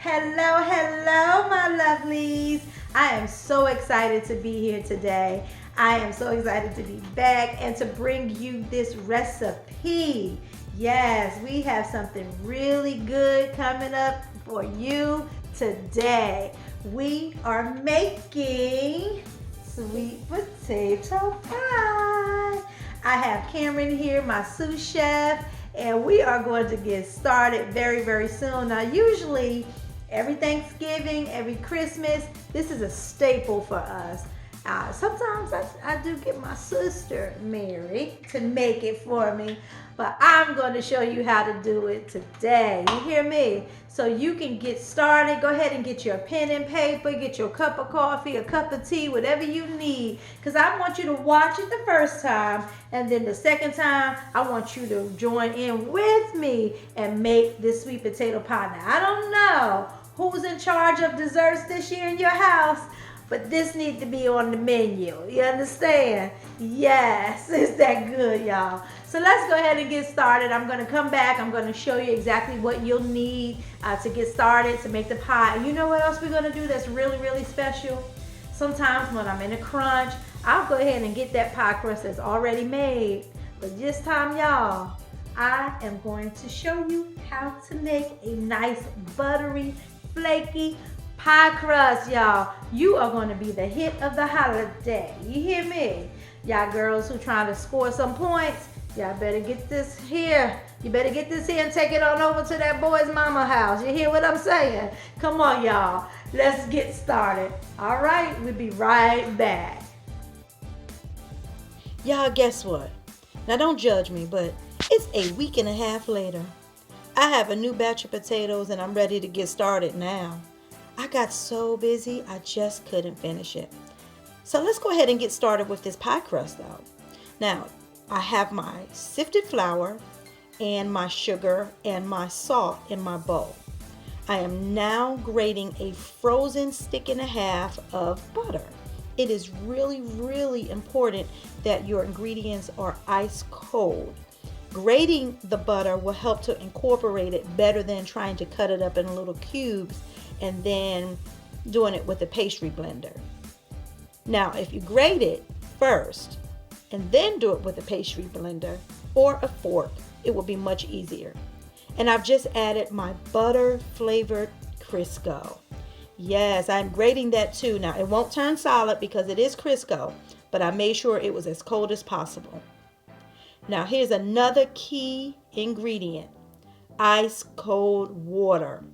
Hello, hello, my lovelies. I am so excited to be here today. I am so excited to be back and to bring you this recipe. Yes, we have something really good coming up for you today. We are making sweet potato pie. I have Cameron here, my sous chef, and we are going to get started very, very soon. Now, usually every Thanksgiving, every Christmas, this is a staple for us. Sometimes I do get my sister Mary to make it for me, but I'm going to show you how to do it today. You hear me? So you can get started. Go ahead and get your pen and paper, get your cup of coffee, a cup of tea, whatever you need, because I want you to watch it the first time, and then the second time, I want you to join in with me and make this sweet potato pie. Now, I don't know who's in charge of desserts this year in your house, but this needs to be on the menu. You understand? Yes, it's that good, y'all. So let's go ahead and get started. I'm going to come back. I'm going to show you exactly what you'll need to get started to make the pie. And you know what else we're going to do that's really, really special? Sometimes when I'm in a crunch, I'll go ahead and get that pie crust that's already made. But this time, y'all, I am going to show you how to make a nice buttery, flaky pie crust, y'all. You are going to be the hit of the holiday. You hear me? Y'all girls who trying to score some points, y'all better get this here. You better get this here and take it on over to that boy's mama house. You hear what I'm saying? Come on, y'all. Let's get started. All right, we'll be right back. Y'all, guess what? Now, don't judge me, but it's a week and a half later. I have a new batch of potatoes and I'm ready to get started now. I got so busy, I just couldn't finish it. So let's go ahead and get started with this pie crust though. Now, I have my sifted flour and my sugar and my salt in my bowl. I am now grating a frozen stick and a half of butter. It is really, really important that your ingredients are ice cold. Grating the butter will help to incorporate it better than trying to cut it up in little cubes and then doing it with a pastry blender. Now, if you grate it first and then do it with a pastry blender or a fork, it will be much easier. And I've just added my butter flavored Crisco. Yes, I'm grating that too. Now, it won't turn solid because it is Crisco, but I made sure it was as cold as possible. Now, here's another key ingredient: ice cold water.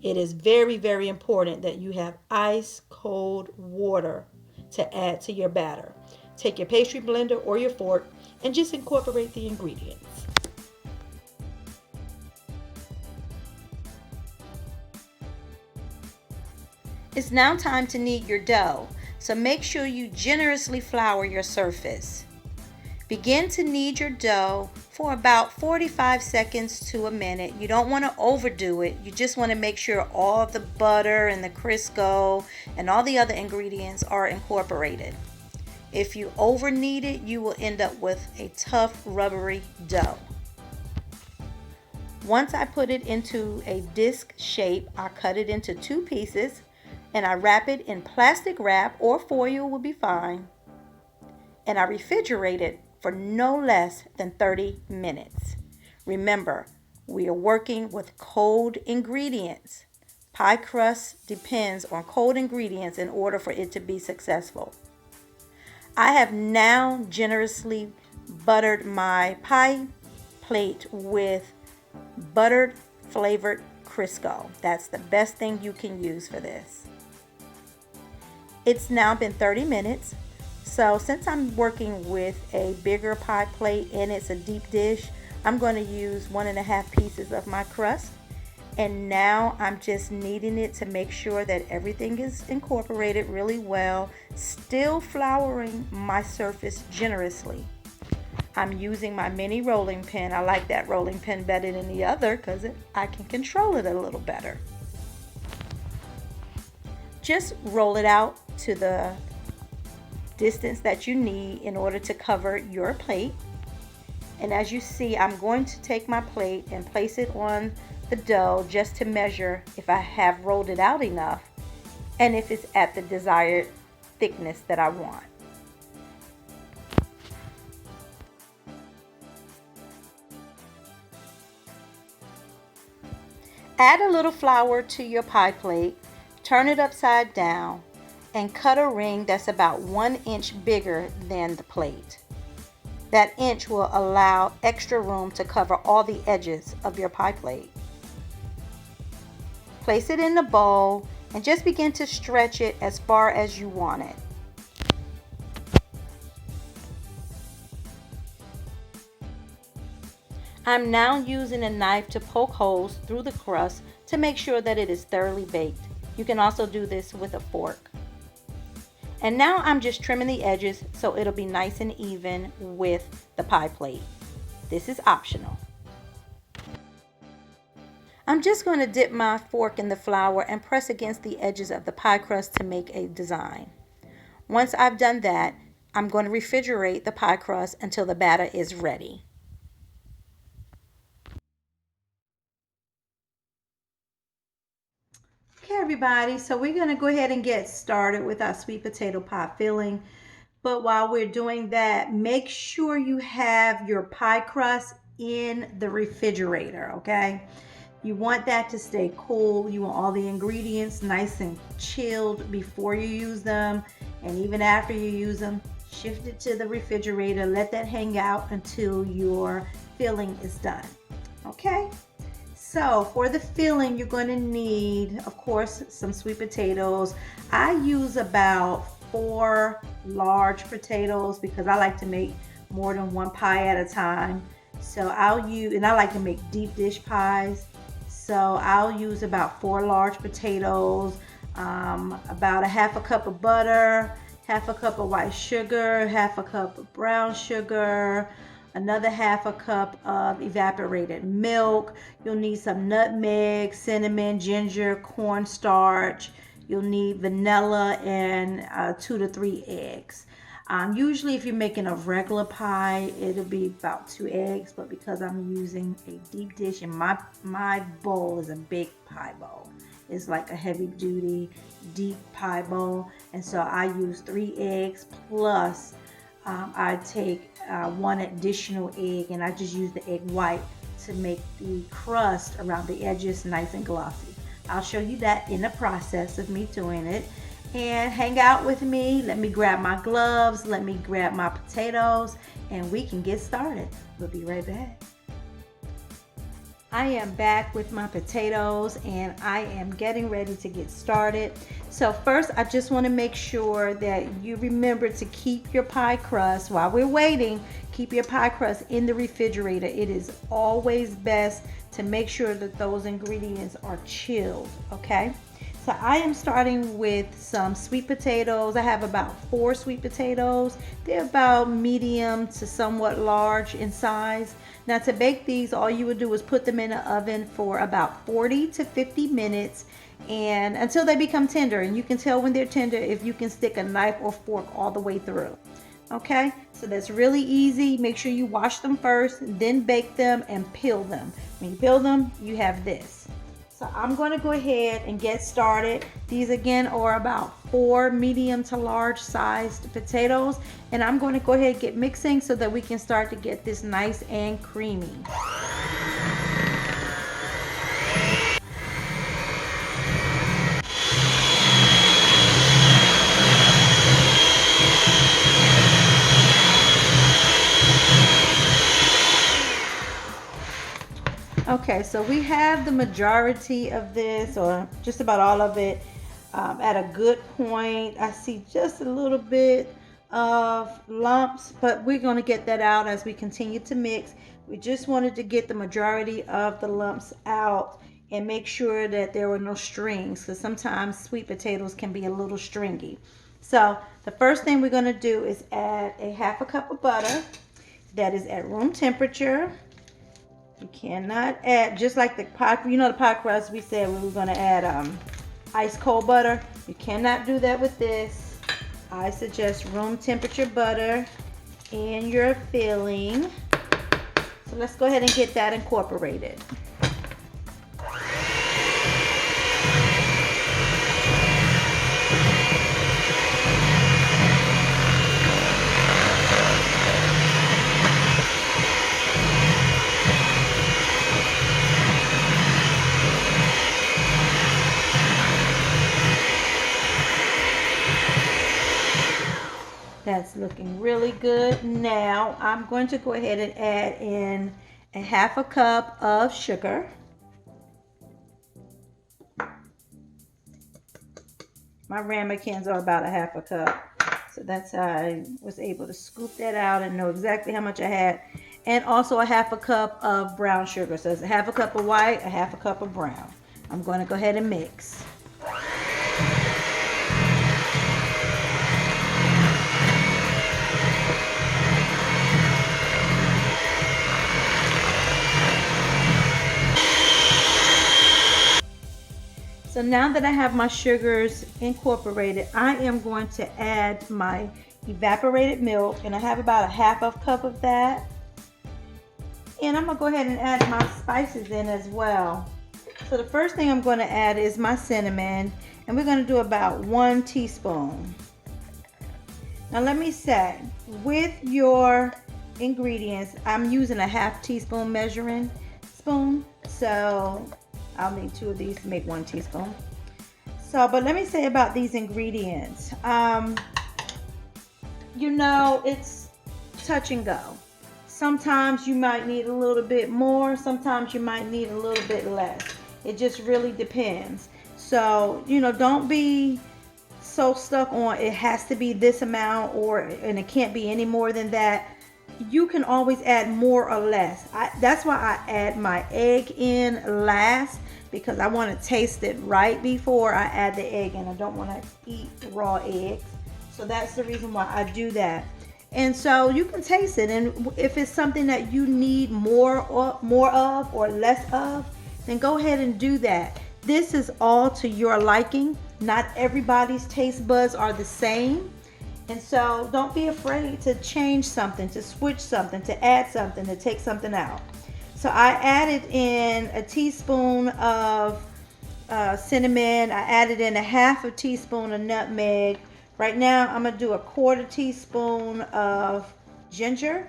It is very, very important that you have ice cold water to add to your batter. Take your pastry blender or your fork and just incorporate the ingredients. It's now time to knead your dough, so make sure you generously flour your surface. Begin to knead your dough for about 45 seconds to a minute. You don't want to overdo it. You just want to make sure all of the butter and the Crisco and all the other ingredients are incorporated. If you over knead it, you will end up with a tough, rubbery dough. Once I put it into a disc shape, I cut it into 2 pieces and I wrap it in plastic wrap, or foil will be fine. And I refrigerate it for no less than 30 minutes. Remember, we are working with cold ingredients. Pie crust depends on cold ingredients in order for it to be successful. I have now generously buttered my pie plate with buttered flavored Crisco. That's the best thing you can use for this. It's now been 30 minutes. So since I'm working with a bigger pie plate and it's a deep dish, I'm going to use 1.5 pieces of my crust. And now I'm just kneading it to make sure that everything is incorporated really well, still flouring my surface generously. I'm using my mini rolling pin. I like that rolling pin better than the other because I can control it a little better. Just roll it out to the distance that you need in order to cover your plate. And as you see, I'm going to take my plate and place it on the dough just to measure if I have rolled it out enough and if it's at the desired thickness that I want. Add a little flour to your pie plate, turn it upside down, and cut a ring that's about 1 inch bigger than the plate. That inch will allow extra room to cover all the edges of your pie plate. Place it in the bowl and just begin to stretch it as far as you want it. I'm now using a knife to poke holes through the crust to make sure that it is thoroughly baked. You can also do this with a fork. And now I'm just trimming the edges so it'll be nice and even with the pie plate. This is optional. I'm just going to dip my fork in the flour and press against the edges of the pie crust to make a design. Once I've done that, I'm going to refrigerate the pie crust until the batter is ready. Okay, everybody, so we're going to go ahead and get started with our sweet potato pie filling. But while we're doing that, make sure you have your pie crust in the refrigerator, okay? You want that to stay cool. You want all the ingredients nice and chilled before you use them. And even after you use them, shift it to the refrigerator. Let that hang out until your filling is done, okay? So for the filling, you're going to need, of course, some sweet potatoes. I use about 4 large potatoes because I like to make more than one pie at a time. So I'll use, and I like to make deep dish pies. So I'll use about 4 large potatoes, about a half a cup of butter, half a cup of white sugar, half a cup of brown sugar, another half a cup of evaporated milk. You'll need some nutmeg, cinnamon, ginger, cornstarch. You'll need vanilla and 2 to 3 eggs. Usually if you're making a regular pie, it'll be about 2 eggs, but because I'm using a deep dish and my bowl is a big pie bowl. It's like a heavy duty deep pie bowl, and so I use 3 eggs plus I take 1 additional egg, and I just use the egg white to make the crust around the edges nice and glossy. I'll show you that in the process of me doing it. And hang out with me. Let me grab my gloves. Let me grab my potatoes, and we can get started. We'll be right back. I am back with my potatoes, and I am getting ready to get started. So first, I just want to make sure that you remember to keep your pie crust, while we're waiting, keep your pie crust in the refrigerator. It is always best to make sure that those ingredients are chilled, okay? So I am starting with some sweet potatoes. I have about 4 sweet potatoes. They're about medium to somewhat large in size. Now to bake these, all you would do is put them in the oven for about 40 to 50 minutes and until they become tender. And you can tell when they're tender if you can stick a knife or fork all the way through. Okay, so that's really easy. Make sure you wash them first, then bake them and peel them. When you peel them, you have this. So I'm going to go ahead and get started. These again are about 4 medium to large sized potatoes, and I'm going to go ahead and get mixing so that we can start to get this nice and creamy. Okay, so we have the majority of this, or just about all of it, at a good point. I see just a little bit of lumps, but we're going to get that out as we continue to mix. We just wanted to get the majority of the lumps out and make sure that there were no strings, because sometimes sweet potatoes can be a little stringy. So the first thing we're going to do is add a half a cup of butter that is at room temperature. You cannot add, just like the pie, you know, the pie crust, we said we were going to add ice cold butter. You cannot do that with this. I suggest room temperature butter in your filling. So let's go ahead and get that incorporated. That's looking really good. Now I'm going to go ahead and add in a half a cup of sugar. My ramekins are about a half a cup. So that's how I was able to scoop that out and know exactly how much I had. And also a half a cup of brown sugar. So it's a half a cup of white, a half a cup of brown. I'm going to go ahead and mix. So now that I have my sugars incorporated, I am going to add my evaporated milk, and I have about a half a cup of that. And I'm gonna go ahead and add my spices in as well. So the first thing I'm going to add is my cinnamon, and we're going to do about 1 teaspoon. Now let me say, with your ingredients, I'm using a half teaspoon measuring spoon, so I'll need 2 of these to make 1 teaspoon. So, but let me say about these ingredients. You know, it's touch and go. Sometimes you might need a little bit more. Sometimes you might need a little bit less. It just really depends. So, you know, don't be so stuck on it has to be this amount and it can't be any more than that. You can always add more or less. That's why I add my egg in last, because I want to taste it right before I add the egg in. I don't want to eat raw eggs. So that's the reason why I do that. And so you can taste it, and if it's something that you need more of or less of, then go ahead and do that. This is all to your liking. Not everybody's taste buds are the same. And so don't be afraid to change something, to switch something, to add something, to take something out. So I added in a teaspoon of cinnamon. I added in a half a teaspoon of nutmeg. Right now I'm going to do a 1/4 teaspoon of ginger.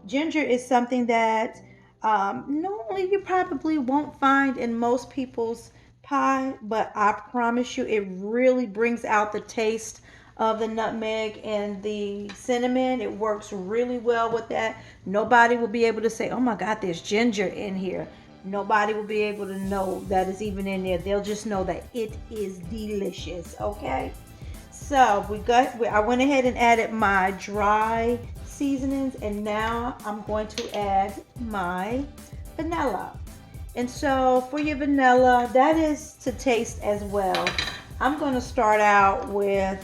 Ginger is something that normally you probably won't find in most people's pie, but I promise you it really brings out the taste of the nutmeg and the cinnamon. It works really well with that. Nobody will be able to say, oh my God, there's ginger in here. Nobody will be able to know that it's even in there. They'll just know that it is delicious. Okay, so I went ahead and added my dry seasonings, and now I'm going to add my vanilla. And so for your vanilla, that is to taste as well. I'm going to start out with,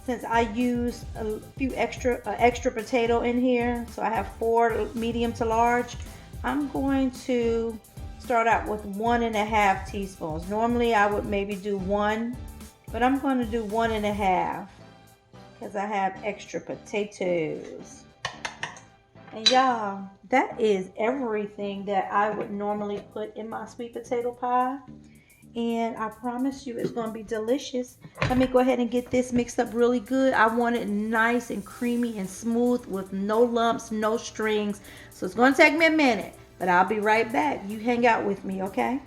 since I used a few extra potato in here, so I have 4 medium to large, I'm going to start out with 1.5 teaspoons. Normally I would maybe do 1, but I'm going to do 1.5 because I have extra potatoes. And y'all, that is everything that I would normally put in my sweet potato pie. And I promise you it's going to be delicious. Let me go ahead and get this mixed up really good. I want it nice and creamy and smooth with no lumps, no strings. So it's going to take me a minute, but I'll be right back. You hang out with me, okay?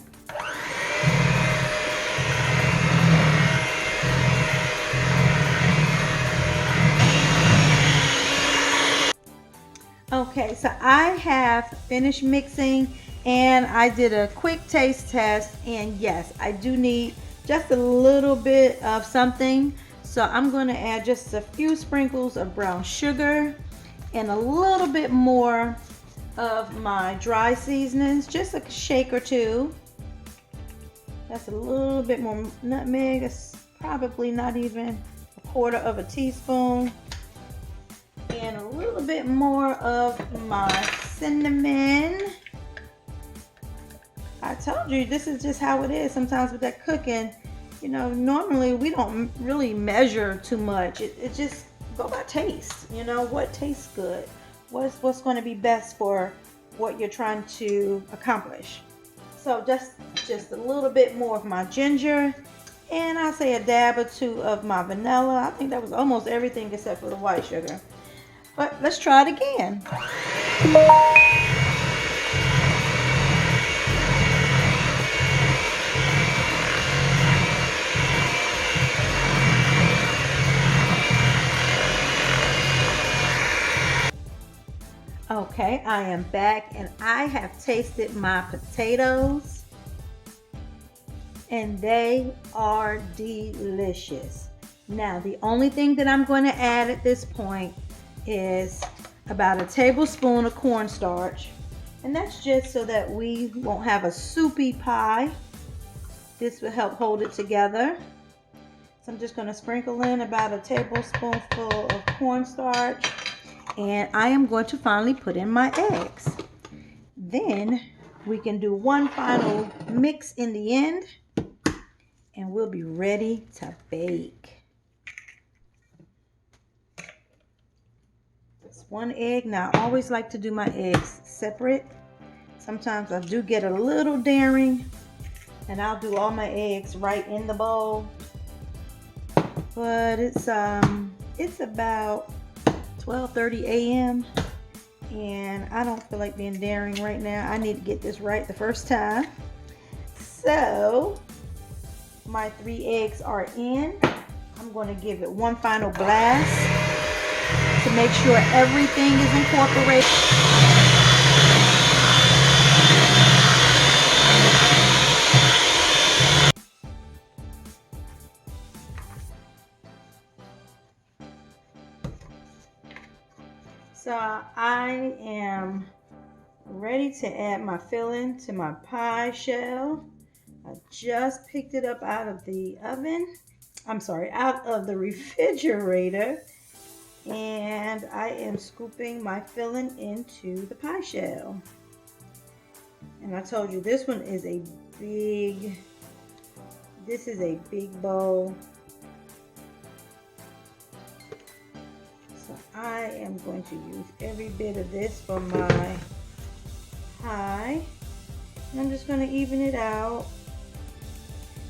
Okay, so I have finished mixing, and I did a quick taste test, and yes, I do need just a little bit of something. So I'm going to add just a few sprinkles of brown sugar and a little bit more of my dry seasonings, just a shake or two. That's a little bit more nutmeg. It's probably not even 1/4 teaspoon. And a little bit more of my cinnamon. I told you this is just how it is sometimes with that cooking. You know, normally we don't really measure too much. It just go by taste. You know, what tastes good, what's going to be best for what you're trying to accomplish. So just a little bit more of my ginger, and I say a dab or 2 of my vanilla. I think that was almost everything except for the white sugar. But let's try it again. Okay, I am back and I have tasted my potatoes and they are delicious. Now, the only thing that I'm going to add at this point is about a tablespoon of cornstarch, and that's just so that we won't have a soupy pie. This will help hold it together. So I'm just going to sprinkle in about a tablespoonful of cornstarch, and I am going to finally put in my eggs. Then we can do one final mix in the end, and we'll be ready to bake. It's one egg. Now, I always like to do my eggs separate. Sometimes I do get a little daring, and I'll do all my eggs right in the bowl. But it's about 12:30 a.m. and I don't feel like being daring right now. I need to get this right the first time. So my 3 eggs are in. I'm going to give it one final blast to make sure everything is incorporated. So I am ready to add my filling to my pie shell. I just picked it up out of the oven. I'm sorry, out of the refrigerator. And I am scooping my filling into the pie shell. And I told you this one is a big bowl. So I am going to use every bit of this for my pie. And I'm just going to even it out.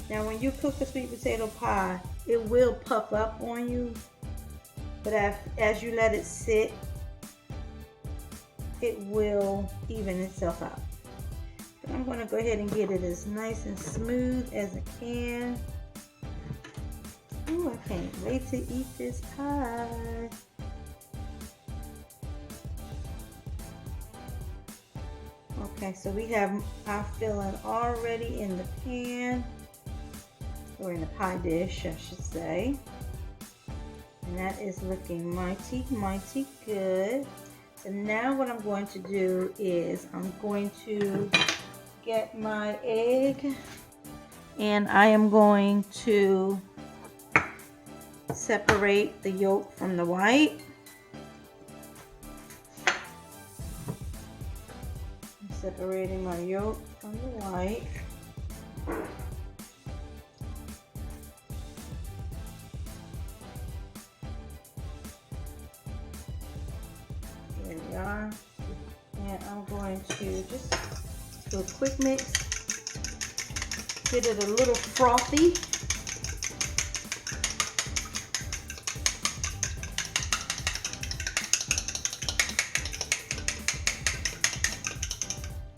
Now when you cook a sweet potato pie, it will puff up on you. But as you let it sit, it will even itself out. But I'm going to go ahead and get it as nice and smooth as I can. Ooh, I can't wait to eat this pie. Okay, so we have our filling already in the pan, or in the pie dish, I should say. And that is looking mighty, mighty good. So now what I'm going to do is I'm going to get my egg and I am going to separate the yolk from the white. I'm separating my yolk from the white. There we are. And I'm going to just do a quick mix. Get it a little frothy.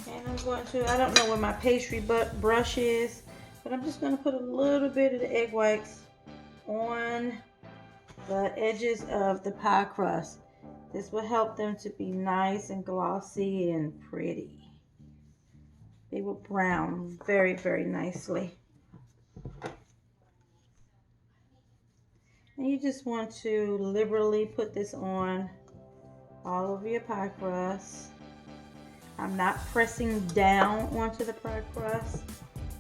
And I'm going to, I don't know where my pastry brush is, but I'm just going to put a little bit of the egg whites on the edges of the pie crust. This will help them to be nice and glossy and pretty. They will brown very, very nicely. And you just want to liberally put this on all over your pie crust. I'm not pressing down onto the pie crust.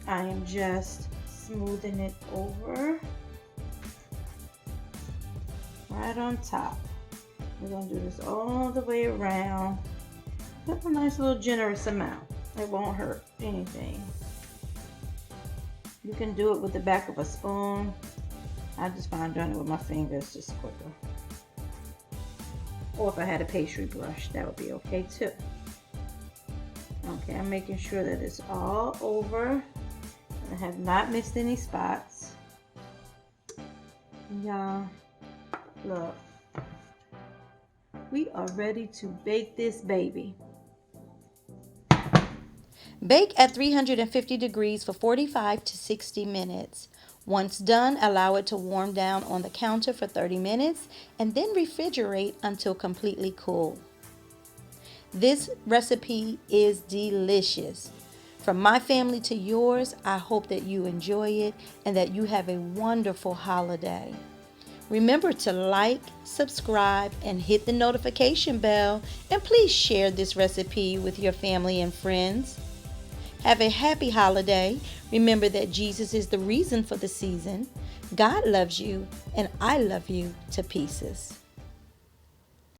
I am just smoothing it over right on top. We're going to do this all the way around. Put a nice little generous amount. It won't hurt anything. You can do it with the back of a spoon. I just find doing it with my fingers just quicker. Or if I had a pastry brush, that would be okay too. Okay, I'm making sure that it's all over. I have not missed any spots. Y'all, look. We are ready to bake this baby. Bake at 350 degrees for 45 to 60 minutes. Once done, allow it to warm down on the counter for 30 minutes and then refrigerate until completely cool. This recipe is delicious. From my family to yours, I hope that you enjoy it and that you have a wonderful holiday. Remember to like, subscribe, and hit the notification bell, and please share this recipe with your family and friends. Have a happy holiday. Remember that Jesus is the reason for the season. God loves you, and I love you to pieces.